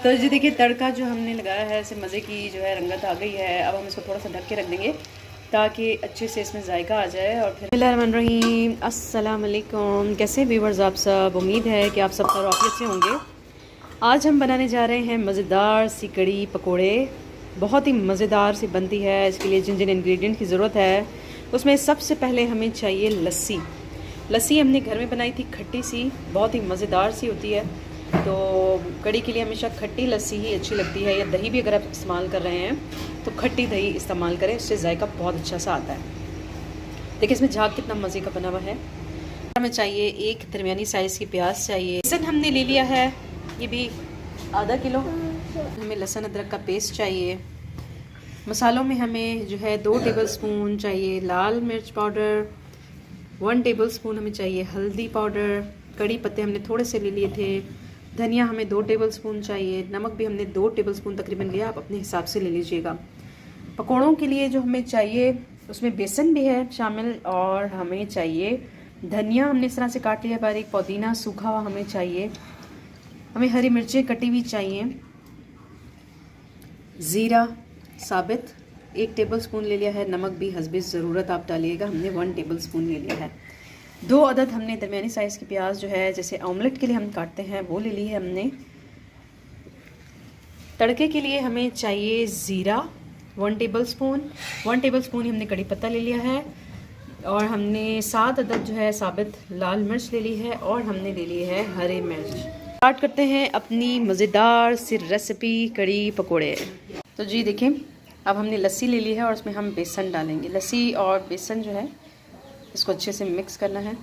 तो जी देखिए तड़का जो हमने लगाया है इससे मज़े की जो है रंगत आ गई है। अब हम इसको थोड़ा सा ढक के रख देंगे ताकि अच्छे से इसमें जायका आ जाए। और फिर बिस्मिल्लाहिर्रहमानिर्रहीम, अस्सलाम वालेकुम। कैसे व्यूवर्स आप सब, उम्मीद है कि आप सब खैरियत से होंगे। आज हम बनाने जा रहे हैं मज़ेदार सी कड़ी पकोड़े। बहुत ही मज़ेदार सी बनती है। इसके लिए जिन जिन इंग्रेडिएंट की ज़रूरत है उसमें सबसे पहले हमें चाहिए लस्सी। लस्सी हमने घर में बनाई थी, खट्टी सी, बहुत ही मज़ेदार सी होती है। तो कड़ी के लिए हमेशा खट्टी लस्सी ही अच्छी लगती है, या दही भी अगर आप इस्तेमाल कर रहे हैं तो खट्टी दही इस्तेमाल करें, उससे जायका बहुत अच्छा सा आता है। देखिए इसमें झाग कितना मज़े का बना हुआ है। हमें चाहिए एक दरमियानी साइज़ की प्याज चाहिए। लहसुन हमने ले लिया है, ये भी आधा किलो। हमें लहसुन अदरक का पेस्ट चाहिए। मसालों में हमें जो है 2 टेबलस्पून चाहिए लाल मिर्च पाउडर, 1 टेबलस्पून हमें चाहिए हल्दी पाउडर, कड़ी पत्ते हमने थोड़े से ले लिए थे, धनिया हमें 2 टेबलस्पून चाहिए, नमक भी हमने 2 टेबलस्पून तकरीबन लिया, आप अपने हिसाब से ले लीजिएगा। पकौड़ों के लिए जो हमें चाहिए उसमें बेसन भी है शामिल, और हमें चाहिए धनिया हमने इस तरह से काट लिया बारीक, पुदीना सूखा हुआ हमें चाहिए, हमें हरी मिर्चें कटी हुई चाहिए, ज़ीरा साबित 1 टेबलस्पून ले लिया है, नमक भी हस्बे ज़रूरत आप डालिएगा, हमने 1 टेबलस्पून ले लिया है। 2 अदद हमने दरमियानी साइज़ की प्याज जो है जैसे ऑमलेट के लिए हम काटते हैं वो ले ली है हमने। तड़के के लिए हमें चाहिए ज़ीरा 1 टेबलस्पून, 1 टेबलस्पून ही हमने कड़ी पत्ता ले लिया है, और हमने 7 अदद जो है साबित लाल मिर्च ले ली है, और हमने ले ली है हरे मिर्च। स्टार्ट करते हैं अपनी मज़ेदार सी रेसिपी कड़ी पकोड़े। तो जी देखें, अब हमने लस्सी ले ली है और उसमें हम बेसन डालेंगे। लस्सी और बेसन जो है इसको अच्छे से मिक्स करना है।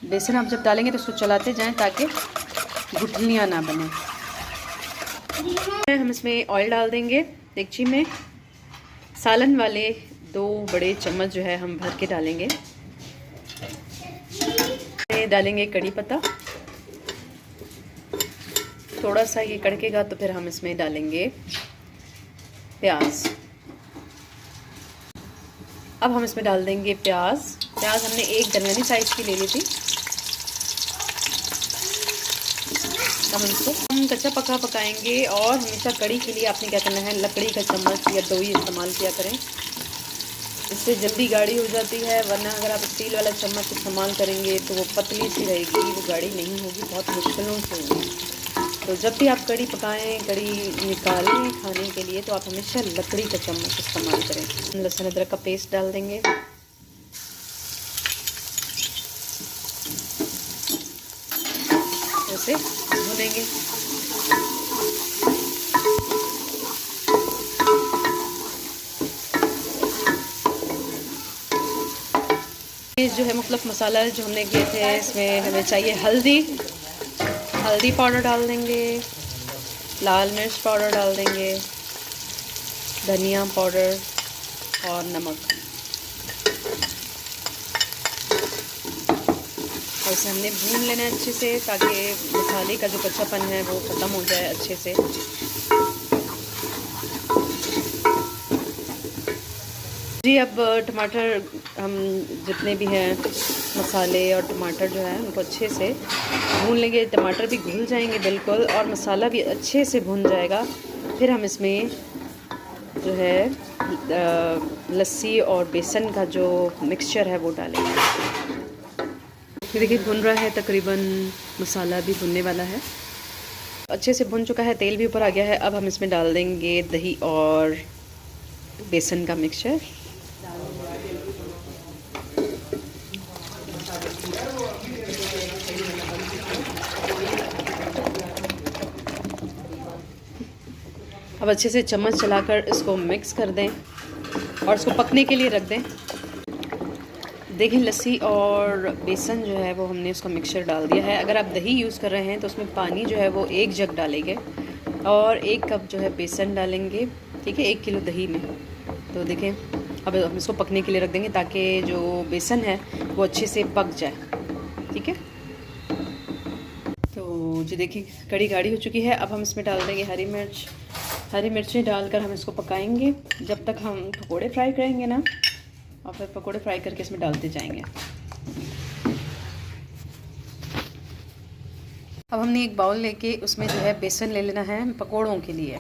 बेसन आप जब डालेंगे तो इसको चलाते जाएं ताकि गुठलियाँ ना बने। हम इसमें ऑयल डाल देंगे देगची में। सालन वाले 2 बड़े चम्मच जो है हम भर के डालेंगे। डालेंगे कड़ी पत्ता, थोड़ा सा ये कड़केगा तो फिर हम इसमें डालेंगे प्याज। अब हम इसमें डाल देंगे प्याज हमने एक दरमियानी साइज़ की ले ली थी। हम इसको कच्चा पका पकाएंगे, और हमेशा कड़ी के लिए आपने क्या करना है, लकड़ी का चम्मच या दोई इस्तेमाल किया करें, इससे जल्दी गाढ़ी हो जाती है। वरना अगर आप स्टील वाला चम्मच इस्तेमाल करेंगे तो वो पतली सी रहेगी, वो गाढ़ी नहीं होगी, बहुत मुश्किलों से होगी। तो जब भी आप कड़ी पकाएं, कड़ी निकालें खाने के लिए, तो आप हमेशा लकड़ी का चम्मच इस्तेमाल करें। लहसुन अदरक का पेस्ट डाल देंगे, ऐसे भुनेंगे। ये जो है मुख्तलिफ मसाला जो हमने किए थे, इसमें हमें चाहिए हल्दी पाउडर डाल देंगे, लाल मिर्च पाउडर डाल देंगे, धनिया पाउडर और नमक। और इसे हमने भून लेना है अच्छे से ताकि मसाले का जो कच्चापन है वो ख़त्म हो जाए अच्छे से। जी अब टमाटर हम जितने भी हैं मसाले और टमाटर जो है उनको अच्छे से भून लेंगे। टमाटर भी घुल जाएंगे बिल्कुल, और मसाला भी अच्छे से भुन जाएगा। फिर हम इसमें जो है लस्सी और बेसन का जो मिक्सचर है वो डालेंगे। देखिए भुन रहा है, तकरीबन मसाला भी भुनने वाला है, अच्छे से भुन चुका है, तेल भी ऊपर आ गया है। अब हम इसमें डाल देंगे दही और बेसन का मिक्सचर। अब अच्छे से चम्मच चलाकर इसको मिक्स कर दें और इसको पकने के लिए रख दें। देखिए लस्सी और बेसन जो है वो हमने उसका मिक्सचर डाल दिया है। अगर आप दही यूज़ कर रहे हैं तो उसमें पानी जो है वो 1 जग डालेंगे, और 1 कप जो है बेसन डालेंगे, ठीक है, 1 किलो दही में। तो देखें अब हम इसको पकने के लिए रख देंगे ताकि जो बेसन है वो अच्छे से पक जाए, ठीक है। तो जी देखिए कड़ी गाढ़ी हो चुकी है। अब हम इसमें डाल देंगे हरी मिर्चें डालकर हम इसको पकाएंगे जब तक हम पकोड़े फ्राई करेंगे ना, और फिर पकोड़े फ्राई करके इसमें डालते जाएंगे। अब हमने एक बाउल लेके उसमें जो है बेसन ले लेना है पकोड़ों के लिए।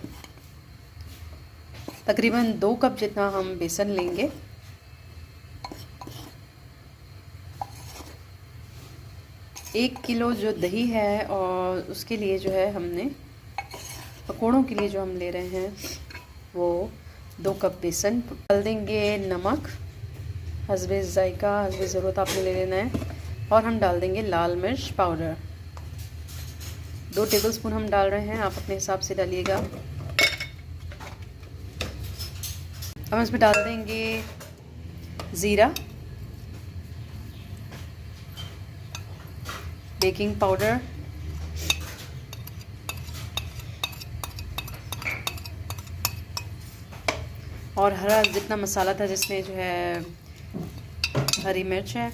तकरीबन 2 कप जितना हम बेसन लेंगे। एक किलो जो दही है और उसके लिए जो है हमने पकोड़ों के लिए जो हम ले रहे हैं वो 2 कप बेसन। डाल देंगे नमक हस्बे जायका, हस्बे ज़रूरत आपने ले लेना है। और हम डाल देंगे लाल मिर्च पाउडर 2 टेबलस्पून हम डाल रहे हैं, आप अपने हिसाब से डालिएगा। अब हम इसमें डाल देंगे ज़ीरा, बेकिंग पाउडर, और हरा जितना मसाला था जिसमें जो है हरी मिर्च है,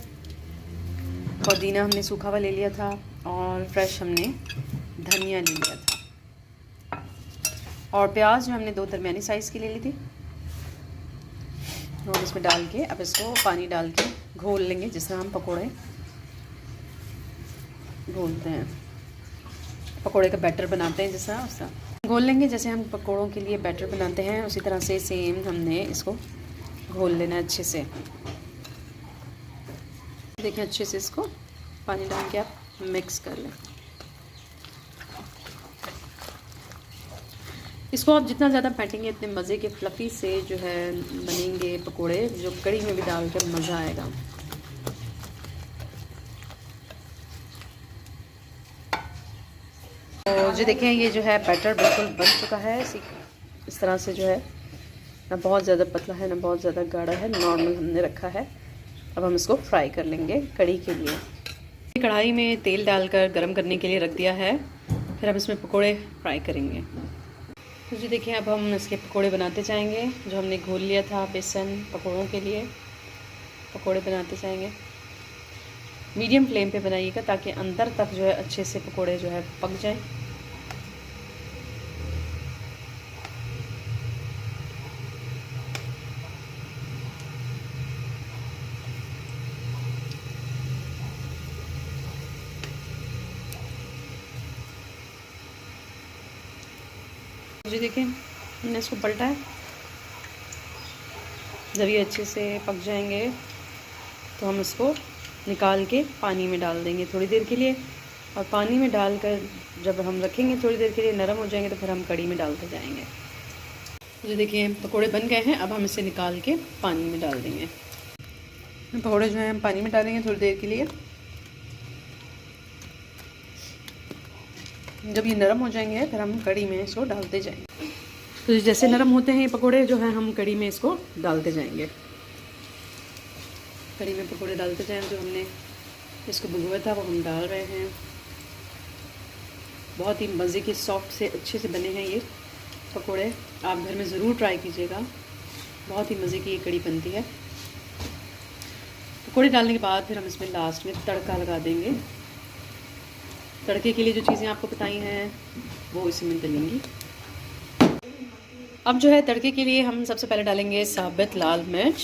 पुदीना हमने सूखा हुआ ले लिया था और फ्रेश हमने धनिया ले लिया था, और प्याज जो हमने 2 दरमियानी साइज़ की ले ली थी। और इसमें डाल के अब इसको पानी डाल के घोल लेंगे, जिस तरह हम पकोड़े घोलते हैं, पकोड़े का बैटर बनाते हैं, जिस तरह उस तरह घोल लेंगे। जैसे हम पकोड़ों के लिए बैटर बनाते हैं उसी तरह से सेम हमने इसको घोल लेना है अच्छे से। देखिए अच्छे से इसको पानी डाल के आप मिक्स कर लें। इसको आप जितना ज़्यादा फेंटेंगे इतने मज़े के फ्लफ़ी से जो है बनेंगे पकोड़े, जो कढ़ी में भी डाल कर मज़ा आएगा। तो जो देखें ये जो है बैटर बिल्कुल बन चुका है। इस तरह से जो है ना बहुत ज़्यादा पतला है ना बहुत ज़्यादा गाढ़ा है, नॉर्मल हमने रखा है। अब हम इसको फ्राई कर लेंगे कढ़ी के लिए। कढ़ाई में तेल डालकर गरम करने के लिए रख दिया है, फिर हम इसमें पकोड़े फ्राई करेंगे। तो जी देखिए अब हम इसके पकोड़े बनाते जाएंगे। जो हमने घोल लिया था बेसन पकोड़ों के लिए, पकोड़े बनाते जाएंगे। मीडियम फ्लेम पे बनाइएगा ताकि अंदर तक जो है अच्छे से पकोड़े जो है पक जाएं। जी देखिए हमने इसको पलटा है। जब ये अच्छे से पक जाएंगे तो हम इसको निकाल के पानी में डाल देंगे थोड़ी देर के लिए, और पानी में डालकर जब हम रखेंगे थोड़ी देर के लिए नरम हो जाएंगे तो फिर हम कढ़ी में डालते जाएंगे। जो देखिए पकोड़े बन गए हैं, अब हम इसे निकाल के पानी में डाल देंगे। पकोड़े जो है हम पानी में डालेंगे थोड़ी देर के लिए। जब ये नरम हो जाएंगे फिर हम कढ़ी में इसको डालते जाएंगे। तो जैसे नरम होते हैं ये पकोड़े जो है हम कढ़ी में इसको डालते जाएंगे। कढ़ी में पकोड़े डालते जाएं। जो हमने इसको भिगोया था वो हम डाल रहे हैं। बहुत ही मज़े के सॉफ्ट से अच्छे से बने हैं ये पकोड़े, आप घर में ज़रूर ट्राई कीजिएगा। बहुत ही मज़े की ये कढ़ी बनती है। पकोड़े डालने के बाद फिर हम इसमें लास्ट में तड़का लगा देंगे। तड़के के लिए जो चीज़ें आपको बताई हैं वो इसमें डलेंगी। अब जो है तड़के के लिए हम सबसे पहले डालेंगे साबित लाल मिर्च।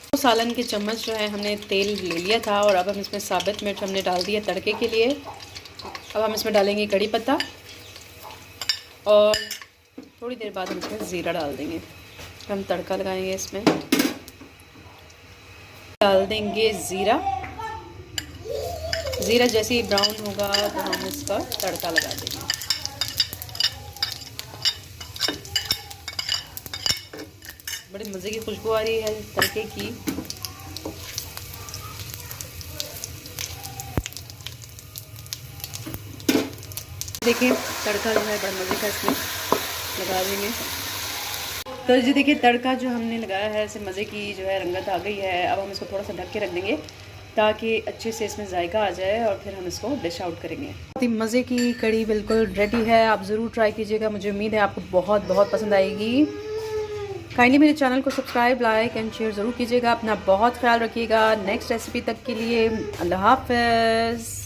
2 सालन के चम्मच जो है हमने तेल ले लिया था, और अब हम इसमें साबित मिर्च हमने डाल दिया तड़के के लिए। अब हम इसमें डालेंगे कड़ी पत्ता, और थोड़ी देर बाद हम इसमें ज़ीरा डाल देंगे। हम तड़का लगाएंगे। इसमें डाल देंगे ज़ीरा। ज़ीरा जैसे ही ब्राउन होगा तो हम इसका तड़का लगा देंगे। बड़ी मज़े की खुशबू आ रही है तड़के की। देखिए तड़का जो है बड़ा मज़े का इसमें लगा देंगे। तो जी देखिए तड़का जो हमने लगाया है इससे मज़े की जो है रंगत आ गई है। अब हम इसको थोड़ा सा ढक के रख देंगे ताकि अच्छे से इसमें जायका आ जाए, और फिर हम इसको डिश आउट करेंगे। बहुत ही मज़े की कढ़ी बिल्कुल रेडी है। आप ज़रूर ट्राई कीजिएगा, मुझे उम्मीद है आपको बहुत बहुत पसंद आएगी। काइंडली मेरे चैनल को सब्सक्राइब, लाइक एंड शेयर ज़रूर कीजिएगा। अपना बहुत ख्याल रखिएगा। नेक्स्ट रेसिपी तक के लिए अल्लाह हाफ़िज़।